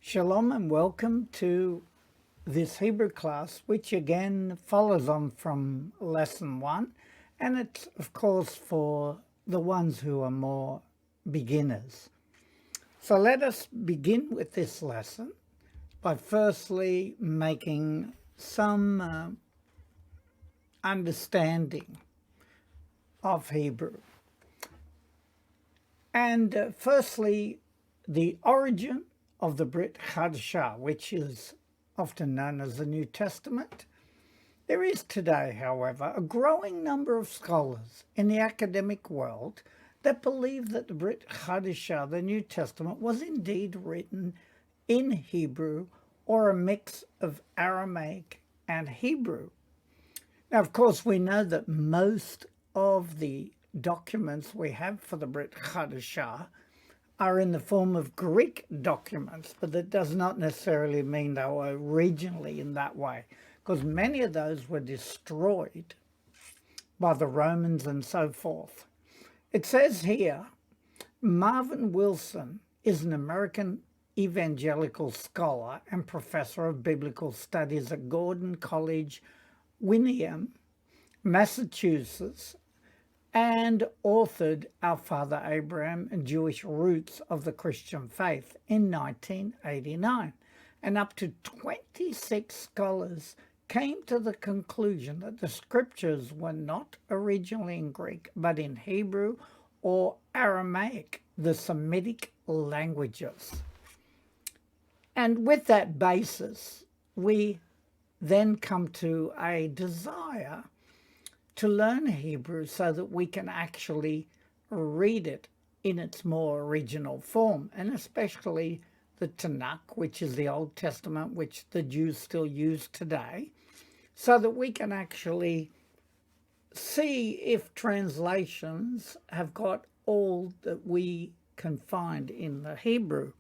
Shalom and welcome to this Hebrew class, which again follows on from lesson 1, and it's of course for the ones who are more beginners. So let us begin with this lesson by firstly making some understanding of Hebrew. And firstly, the origin of the Brit Chadashah, which is often known as the New Testament. There is today, however, a growing number of scholars in the academic world that believe that the Brit Chadashah, the New Testament, was indeed written in Hebrew or a mix of Aramaic and Hebrew. Now, of course, we know that most of the documents we have for the Brit Chadashah are in the form of Greek documents, but that does not necessarily mean they were originally in that way, because many of those were destroyed by the Romans and so forth. It says here, Marvin Wilson is an American evangelical scholar and professor of biblical studies at Gordon College, Winnebago, Massachusetts, and authored Our Father Abraham and Jewish Roots of the Christian Faith in 1989. And up to 26 scholars came to the conclusion that the scriptures were not originally in Greek, but in Hebrew or Aramaic, the Semitic languages. And with that basis, we then come to a desire to learn Hebrew so that we can actually read it in its more original form, and especially the Tanakh, which is the Old Testament, which the Jews still use today, so that we can actually see if translations have got all that we can find in the Hebrew.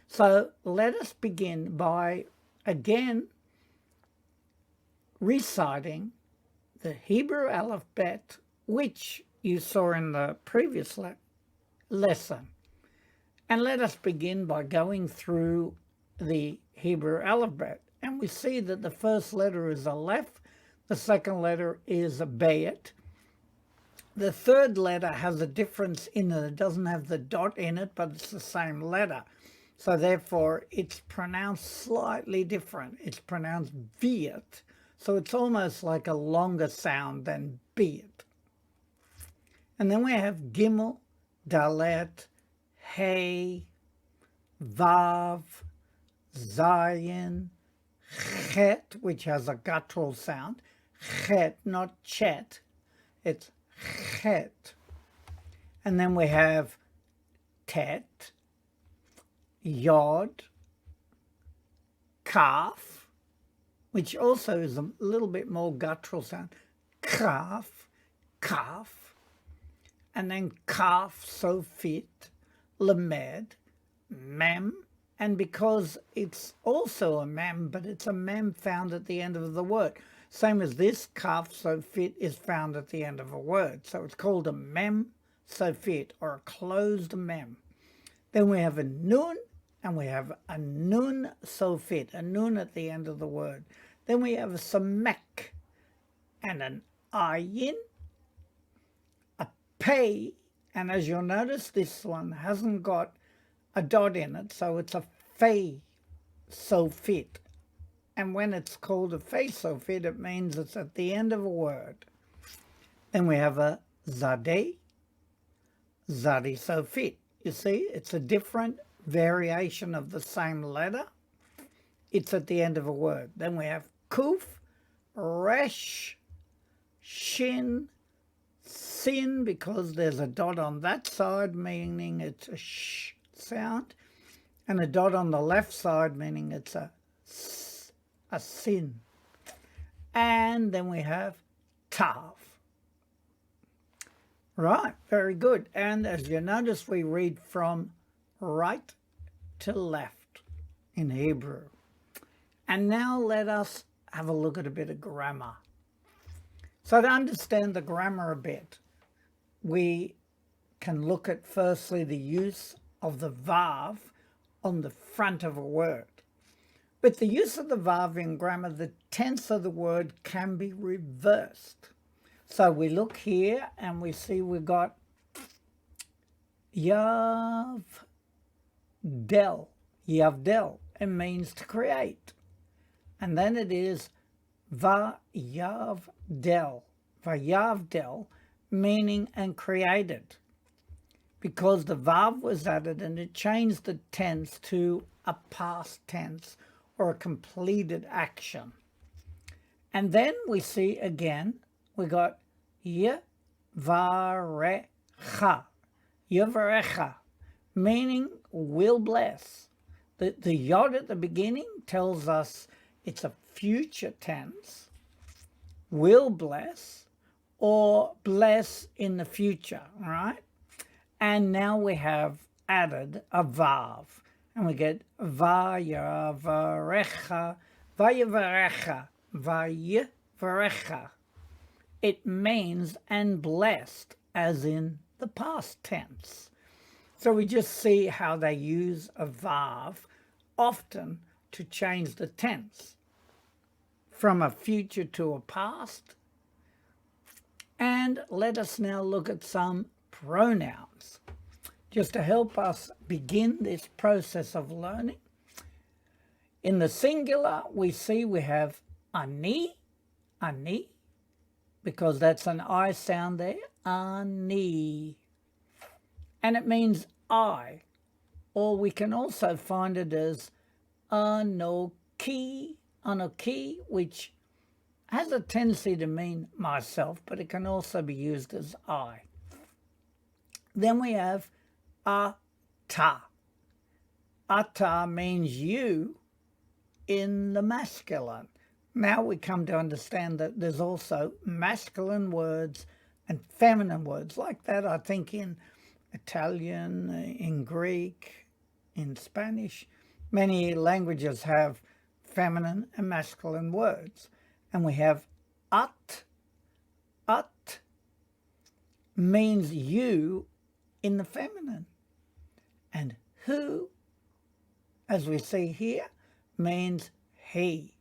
So let us begin by, again, reciting the Hebrew alphabet, which you saw in the previous lesson. And let us begin by going through the Hebrew alphabet. And we see that the first letter is Aleph, the second letter is a Bayit. The third letter has a difference in that it doesn't have the dot in it, but it's the same letter. So therefore, it's pronounced slightly different. It's pronounced Viet. So it's almost like a longer sound than Beat. And then we have Gimel, Dalet, Hey, Vav, Zayin, Chet, which has a guttural sound. Chet, not Chet. It's Chet. And then we have Tet, Yod, Kaf, which also is a little bit more guttural sound, kaf, kaf, and then kaf, sofit, lamed, mem, and because it's also a mem, but it's a mem found at the end of the word. Same as this, kaf, sofit is found at the end of a word. So it's called a mem, sofit, or a closed mem. Then we have a nun, and we have a nun, sofit, a nun at the end of the word. Then we have a samek and an ayin, a pei, and as you'll notice, this one hasn't got a dot in it, so it's a fei sofit. And when it's called a fei sofit, it means it's at the end of a word. Then we have a zadeh, zadi sofit. You see, it's a different variation of the same letter. It's at the end of a word. Then we have Kuf, Resh, Shin, Sin, because there's a dot on that side, meaning it's a sh sound, and a dot on the left side, meaning it's a sin. And then we have Tav. Right, very good. And as you notice, we read from right to left in Hebrew. And now let us have a look at a bit of grammar. So to understand the grammar a bit, we can look at firstly the use of the vav on the front of a word. With the use of the vav in grammar, the tense of the word can be reversed. So we look here and we see we've got yavdel. Yavdel, it means to create. And then it is vayavdel. Vayavdel, meaning and created. Because the vav was added and it changed the tense to a past tense or a completed action. And then we see again, we got yevarecha. Yevarecha, meaning will bless. The yod at the beginning tells us it's a future tense, will bless, or bless in the future, right? And now we have added a vav, and we get vayavarecha, vayavarecha, vayavarecha. It means and blessed, as in the past tense. So we just see how they use a vav often to change the tense from a future to a past. And let us now look at some pronouns just to help us begin this process of learning. In the singular, we see we have ani, because that's an I sound there, ani. And it means I, or we can also find it as anoki, which has a tendency to mean myself, but it can also be used as I. Then we have ata. Ata means you in the masculine. Now we come to understand that there's also masculine words and feminine words like that, I think, in Italian, in Greek, in Spanish. Many languages have feminine and masculine words. And we have at. At means you in the feminine. And who, as we see here, means he.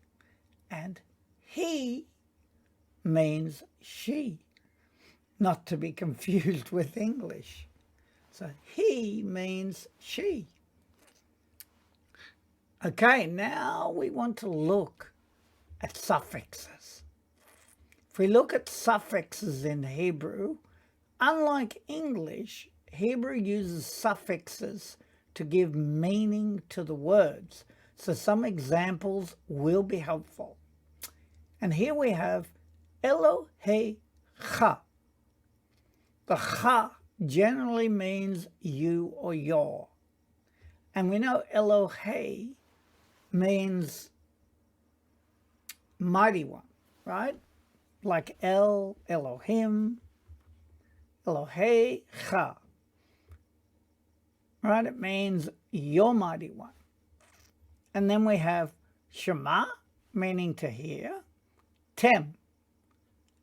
And he means she, not to be confused with English. So he means she. Okay, now we want to look at suffixes. If we look at suffixes in Hebrew, unlike English, Hebrew uses suffixes to give meaning to the words. So some examples will be helpful. And here we have Elohecha. The cha generally means you or your. And we know Elohe means mighty one, right? Like El, Elohim, Elohecha. Right? It means your mighty one. And then we have Shema, meaning to hear, Tem.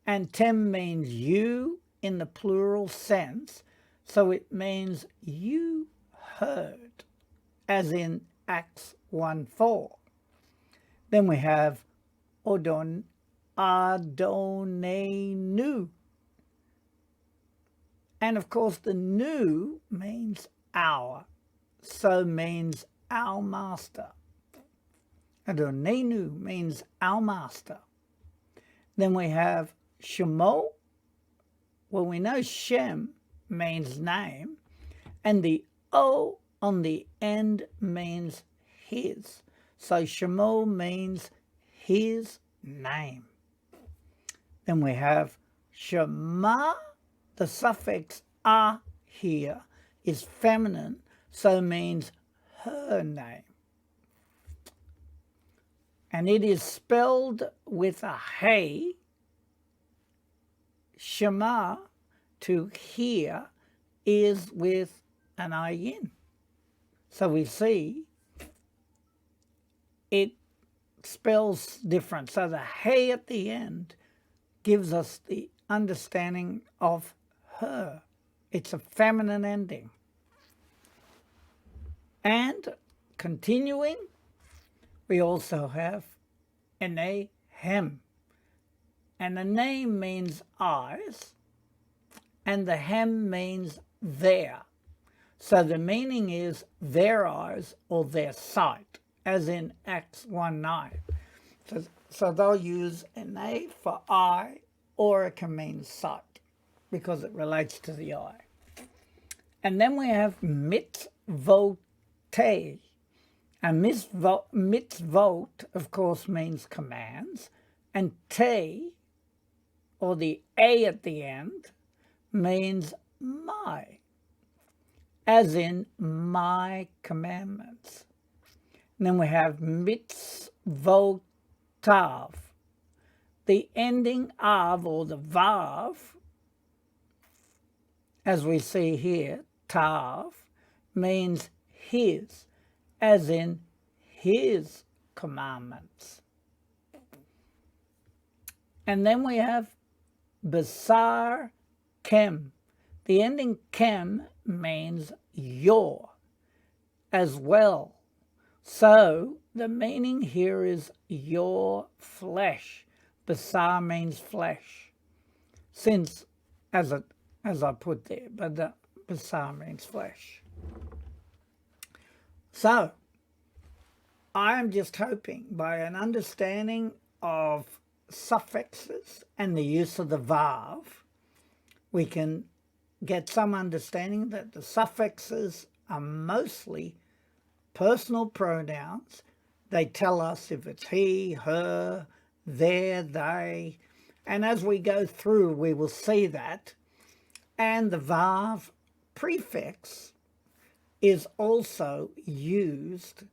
And Tem means you in the plural sense. So it means you heard, as in Acts 1:4. Then we have Adonenu. And of course the nu means our, so means our master. Adonenu means our master. Then we have Shemo. Well, we know Shem means name, and the O on the end means his. So Shemo means his name. Then we have Shema. The suffix a here is feminine, so means her name. And it is spelled with a hey. Shema, to hear, is with an ayin. So we see it spells different. So the hey at the end gives us the understanding of her. It's a feminine ending. And continuing, We also have Enehem. And the name means eyes, and the hem means their. So the meaning is their eyes or their sight, as in Acts 1:9. So they'll use ene for eye, or it can mean sight, because it relates to the eye. And then we have mitzvot. And mitzvot, of course, means commands, and te, or the a at the end, means my, as in my commandments. And then we have mitzvotav. The ending of, or the vav, as we see here, tav, means his, as in his commandments. And then we have basar kem. The ending kem means your as well. So the meaning here is your flesh. Basar means flesh. Since, as I put there, but the basar means flesh. So I am just hoping by an understanding of suffixes and the use of the vav, we can get some understanding that the suffixes are mostly personal pronouns. They tell us if it's he, her, their, they, and as we go through we will see that. And the vav prefix is also used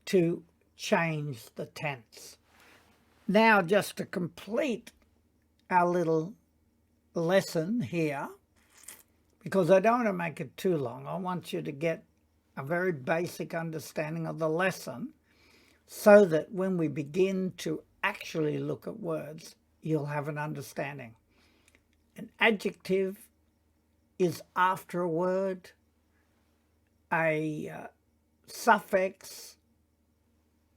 to change the tense. Now, just to complete our little lesson here, because I don't want to make it too long, I want you to get a very basic understanding of the lesson so that when we begin to actually look at words, you'll have an understanding. An adjective is after a word. A suffix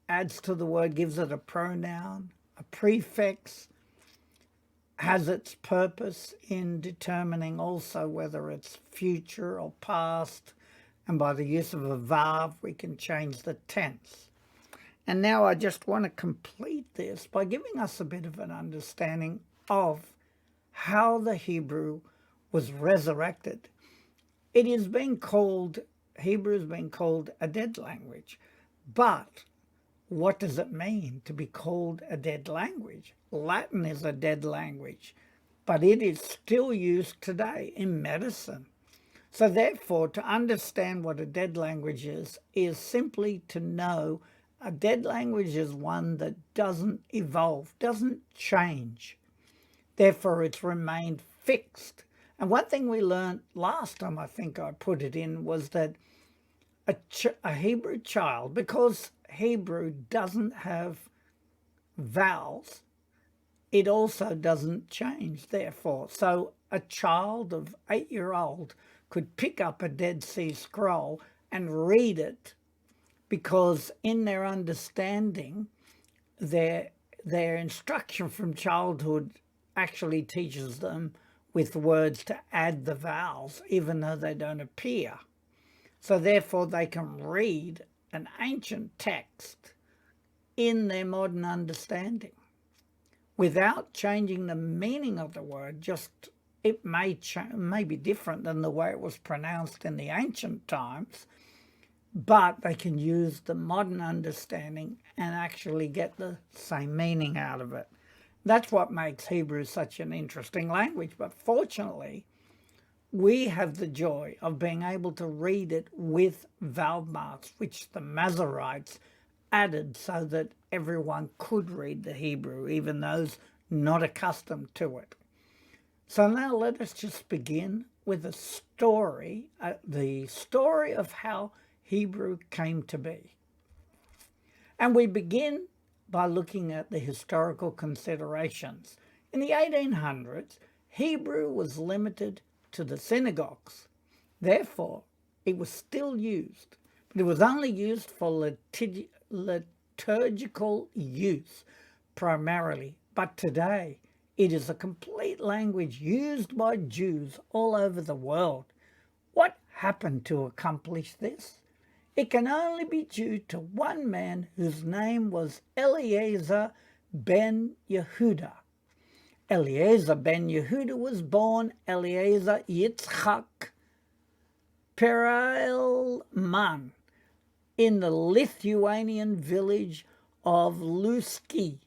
adds to the word, gives it a pronoun. A prefix has its purpose in determining also whether it's future or past. And by the use of a vav, we can change the tense. And now I just want to complete this by giving us a bit of an understanding of how the Hebrew was resurrected. It is being called, Hebrew has been called a dead language. But what does it mean to be called a dead language? Latin is a dead language, but it is still used today in medicine. So therefore, to understand what a dead language is simply to know a dead language is one that doesn't evolve, doesn't change. Therefore, it's remained fixed. And one thing we learned last time, I think I put it in, was that a Hebrew child, because Hebrew doesn't have vowels, it also doesn't change, therefore. So a child of 8-year-old could pick up a Dead Sea Scroll and read it, because in their understanding, their instruction from childhood actually teaches them with words to add the vowels, even though they don't appear. So therefore they can read an ancient text in their modern understanding without changing the meaning of the word. Just it may be different than the way it was pronounced in the ancient times, but they can use the modern understanding and actually get the same meaning out of it. That's what makes Hebrew such an interesting language. But fortunately, we have the joy of being able to read it with vowel marks, which the Masoretes added so that everyone could read the Hebrew, even those not accustomed to it. So now let us just begin with a story, the story of how Hebrew came to be. And we begin by looking at the historical considerations. In the 1800s, Hebrew was limited to the synagogues. Therefore, it was still used, but it was only used for liturgical use primarily, but today it is a complete language used by Jews all over the world. What happened to accomplish this? It can only be due to one man whose name was Eliezer Ben Yehudah. Eliezer Ben Yehudah was born Eliezer Yitzchak Perelman in the Lithuanian village of Lusky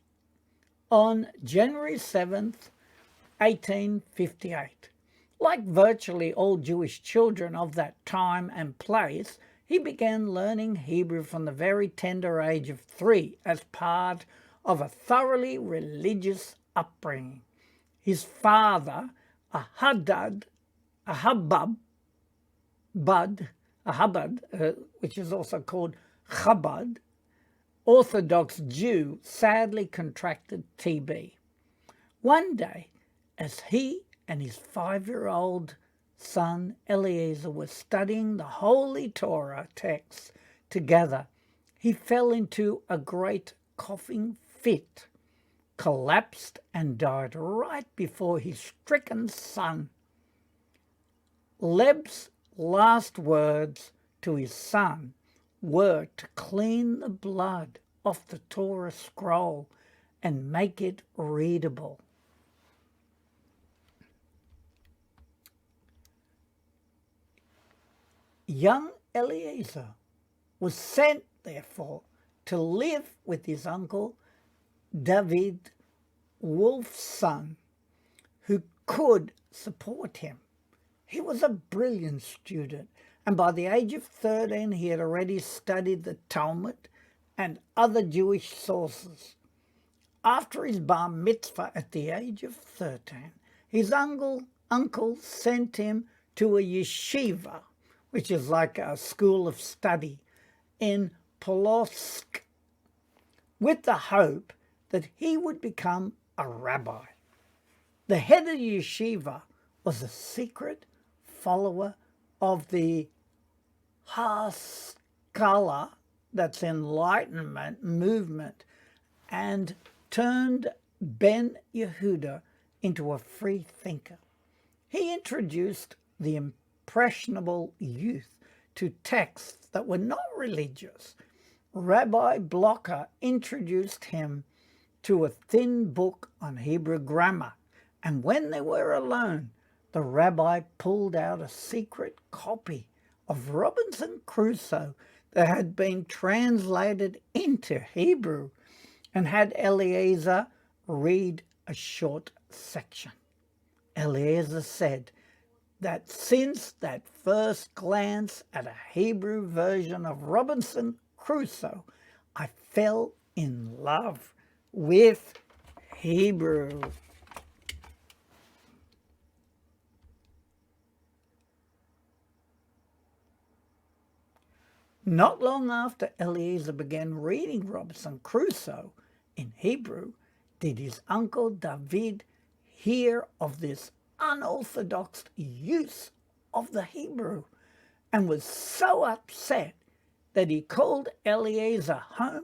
on January 7th, 1858. Like virtually all Jewish children of that time and place, he began learning Hebrew from the very tender age of 3 as part of a thoroughly religious upbringing. His father, a Hubbard, which is also called Chabad, Orthodox Jew, sadly contracted TB. One day, as he and his 5-year-old son Eliezer were studying the Holy Torah texts together, he fell into a great coughing fit, collapsed and died right before his stricken son. Leb's last words to his son were to clean the blood off the Torah scroll and make it readable. Young Eliezer was sent, therefore, to live with his uncle David Wolfson, who could support him. He was a brilliant student, and by the age of 13 he had already studied the Talmud and other Jewish sources. After his bar mitzvah at the age of 13, his uncle sent him to a yeshiva, which is like a school of study, in Polotsk, with the hope that he would become a rabbi. The head of the yeshiva was a secret follower of the Haskalah, that's Enlightenment movement, and turned Ben Yehudah into a free thinker. He introduced the impressionable youth to texts that were not religious. Rabbi Blocker introduced him to a thin book on Hebrew grammar, and when they were alone, the rabbi pulled out a secret copy of Robinson Crusoe that had been translated into Hebrew and had Eliezer read a short section. Eliezer said that since that first glance at a Hebrew version of Robinson Crusoe, I fell in love with Hebrew. Not long after Eliezer began reading Robinson Crusoe in Hebrew, did his uncle David hear of this unorthodox use of the Hebrew and was so upset that he called Eliezer home,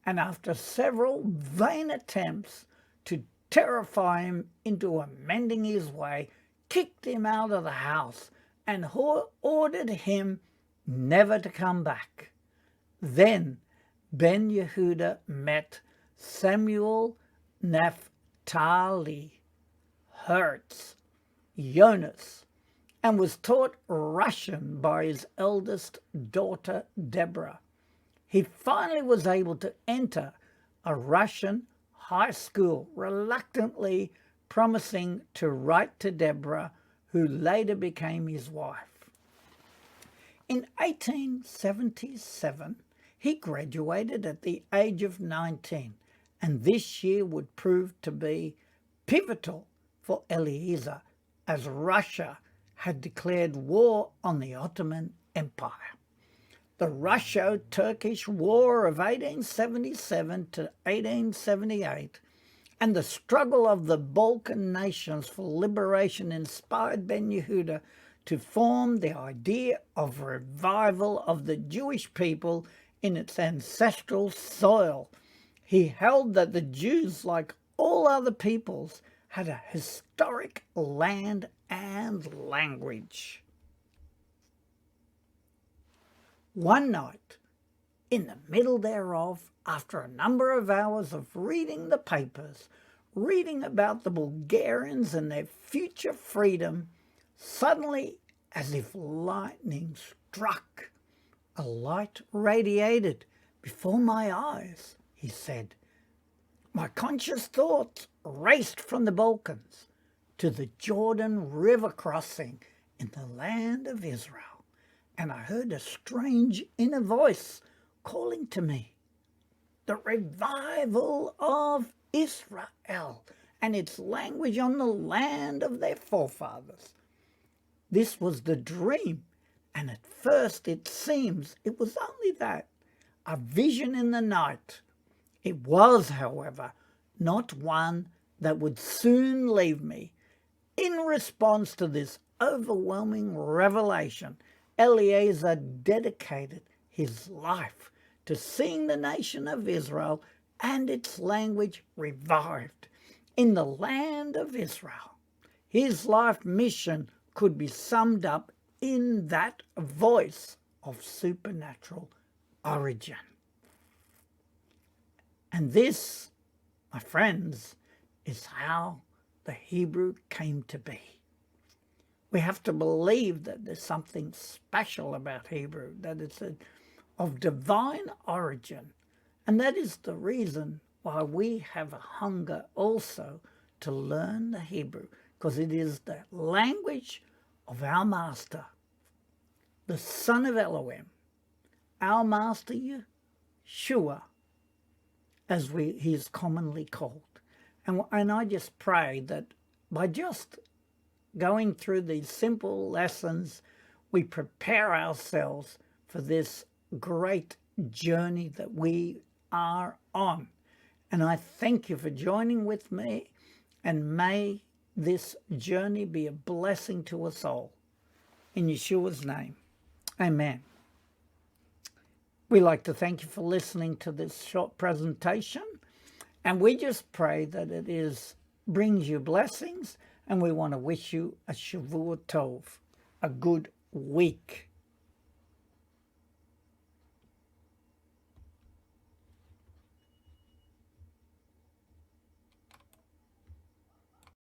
and after several vain attempts to terrify him into amending his way, kicked him out of the house and ordered him never to come back. Then Ben Yehudah met Samuel Naphtali Hertz Jonas and was taught Russian by his eldest daughter Deborah. He finally was able to enter a Russian high school, reluctantly promising to write to Deborah, who later became his wife. In 1877, he graduated at the age of 19, and this year would prove to be pivotal for Eliezer, as Russia had declared war on the Ottoman Empire. The Russo-Turkish War of 1877 to 1878 and the struggle of the Balkan nations for liberation inspired Ben Yehudah to form the idea of revival of the Jewish people in its ancestral soil. He held that the Jews, like all other peoples, had a historic land and language. One night, in the middle thereof, after a number of hours of reading the papers, reading about the Bulgarians and their future freedom, suddenly, as if lightning struck, a light radiated before my eyes, he said. My conscious thoughts raced from the Balkans to the Jordan River crossing in the land of Israel, and I heard a strange inner voice calling to me. The revival of Israel and its language on the land of their forefathers. This was the dream, and at first it seems it was only that, a vision in the night. It was, however, not one that would soon leave me. In response to this overwhelming revelation, Eliezer dedicated his life to seeing the nation of Israel and its language revived in the land of Israel. His life mission could be summed up in that voice of supernatural origin. And this, my friends, is how the Hebrew came to be. We have to believe that there's something special about Hebrew, that it's of divine origin. And that is the reason why we have a hunger also to learn the Hebrew, because it is the language of our Master, the Son of Elohim, our Master Yeshua, as he is commonly called. And I just pray that by just going through these simple lessons, we prepare ourselves for this great journey that we are on. And I thank you for joining with me, and may this journey be a blessing to us all. In Yeshua's name, amen. We'd like to thank you for listening to this short presentation, and we just pray that it brings you blessings, and we want to wish you a Shavua Tov, a good week.